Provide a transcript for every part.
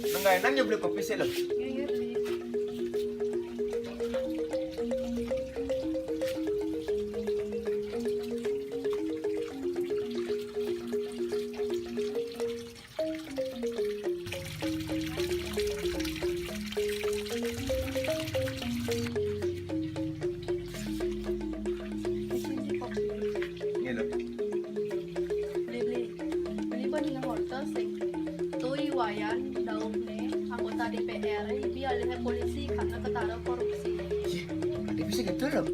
Nggak enak ya beli kopi sih loh. Iya, beli. Di sini kopi. Ini loh. Beli bandingan hotel sing Tui Wayan Daupne anggota DPR bi alih polisi karena ketara korupsi. Ih, ada bisa gitu loh.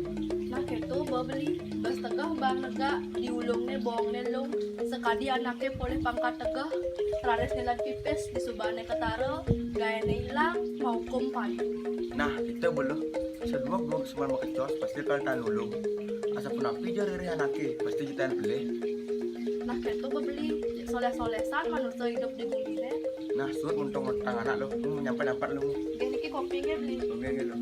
Nah gitu bawa beli bas tegah bang nega diulungnya bohongnya lung sekadi anaknya boleh pangkat tegah teraris nilan pipis di subane ketara gaya hilang mau kumpan. Nah, itu belum. Sedua belum semua mau kecos, pasti kalian tak nulung. Asa pun api jari anaknya, pasti kita yang beli. Nah gitu bawa beli soleh-solesan manusia hidup di bumi ini. Nah, suut untung utang anak lo, mau nyampe dapat lo. Gini ki kopinya beli. Oke, gitu.